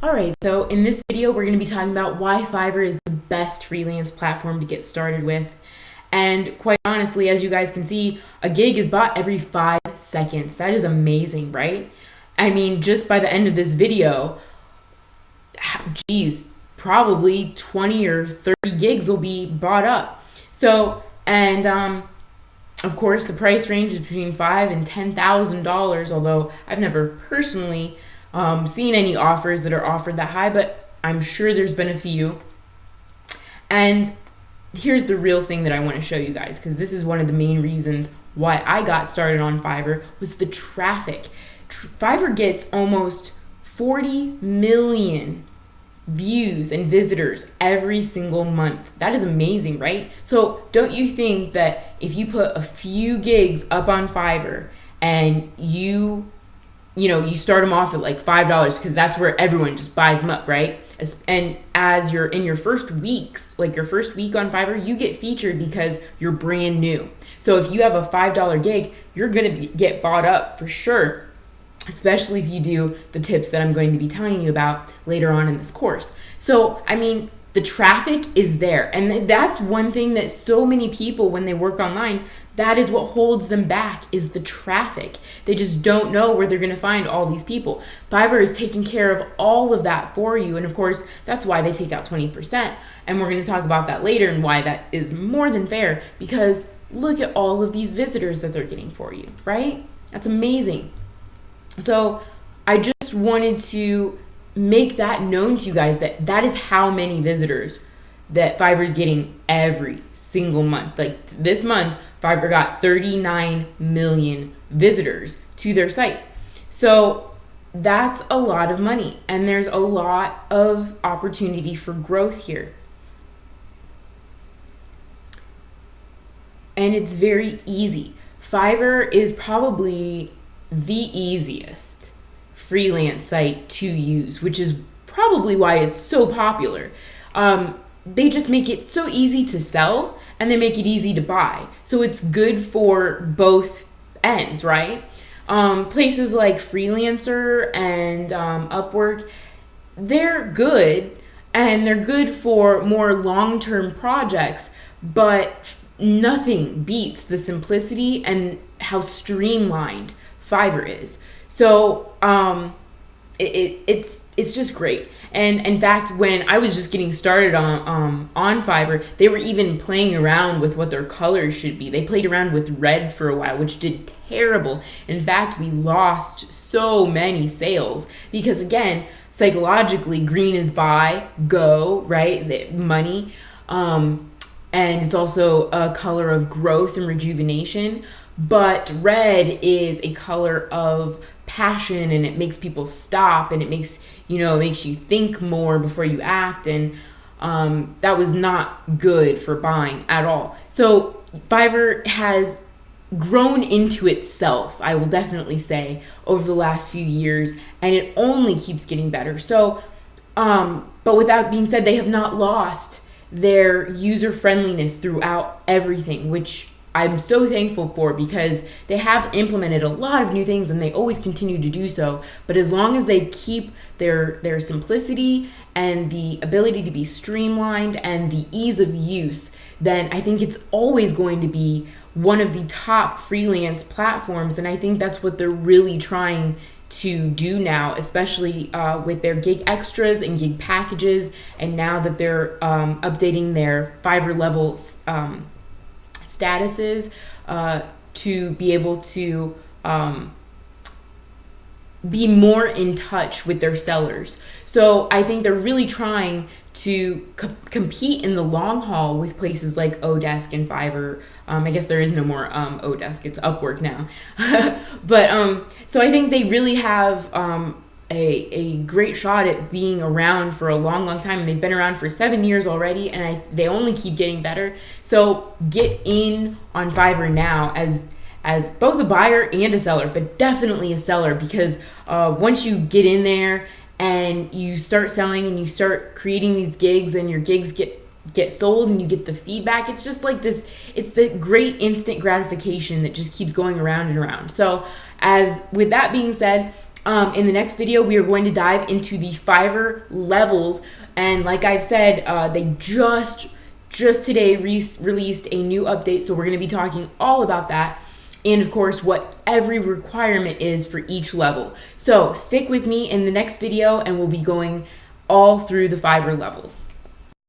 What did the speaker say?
Alright, so in this video, we're going to be talking about why Fiverr is the best freelance platform to get started with. And quite honestly, as you guys can see, a gig is bought every 5 seconds. That is amazing, right? I mean, just by the end of this video, geez, probably 20 or 30 gigs will be bought up. So, and of course, the price range is between $5,000 and $10,000, although I've never personally seen any offers that are offered that high, but I'm sure there's been a few. And here's the real thing that I want to show you guys, because this is one of the main reasons why I got started on Fiverr, was the traffic. Fiverr gets almost 40 million views and visitors every single month. That is amazing, right? So don't you think that if you put a few gigs up on Fiverr and you start them off at like $5, because that's where everyone just buys them up, right? And as you're in your first weeks, like your first week on Fiverr, you get featured because you're brand new. So if you have a $5 gig, you're going to get bought up for sure, especially if you do the tips that I'm going to be telling you about later on in this course. So, I mean, the traffic is there. And that's one thing that so many people, when they work online, that is what holds them back, is the traffic. They just don't know where they're going to find all these people. Fiverr is taking care of all of that for you. And of course, that's why they take out 20%. And we're going to talk about that later and why that is more than fair, because look at all of these visitors that they're getting for you, right? That's amazing. So I just wanted to make that known to you guys, that that is how many visitors that Fiverr is getting every single month. Like this month, Fiverr got 39 million visitors to their site. So that's a lot of money, and there's a lot of opportunity for growth here. And it's very easy. Fiverr is probably the easiest freelance site to use, which is probably why it's so popular. They just make it so easy to sell, and they make it easy to buy. So it's good for both ends, right? Places like Freelancer and Upwork, they're good, and they're good for more long-term projects, but nothing beats the simplicity and how streamlined Fiverr is. So it's just great. And in fact, when I was just getting started on Fiverr, they were even playing around with what their colors should be. They played around with red for a while, which did terrible. In fact, we lost so many sales because, again, psychologically, green is buy, go, right? The money. And it's also a color of growth and rejuvenation. But red is a color of passion, and it makes people stop, and it makes you think more before you act, and that was not good for buying at all. So Fiverr has grown into itself, I will definitely say, over the last few years, and it only keeps getting better. So but with that being said, they have not lost their user friendliness throughout everything, which I'm so thankful for, because they have implemented a lot of new things, and they always continue to do so. But as long as they keep their simplicity and the ability to be streamlined and the ease of use, then I think it's always going to be one of the top freelance platforms. And I think that's what they're really trying to do now, especially with their gig extras and gig packages. And now that they're updating their Fiverr levels statuses to be able to be more in touch with their sellers. So I think they're really trying to compete in the long haul with places like Odesk and Fiverr. I guess there is no more Odesk, it's Upwork now. But so I think they really have a great shot at being around for a long time, and they've been around for 7 years already, and they only keep getting better. So get in on Fiverr now as both a buyer and a seller, but definitely a seller, because once you get in there and you start selling and you start creating these gigs, and your gigs get sold and you get the feedback, it's just like this, it's the great instant gratification that just keeps going around and around. So as with that being said, In the next video, we are going to dive into the Fiverr levels. And like I've said, they just today released a new update. So we're going to be talking all about that. And of course, what every requirement is for each level. So stick with me in the next video and we'll be going all through the Fiverr levels.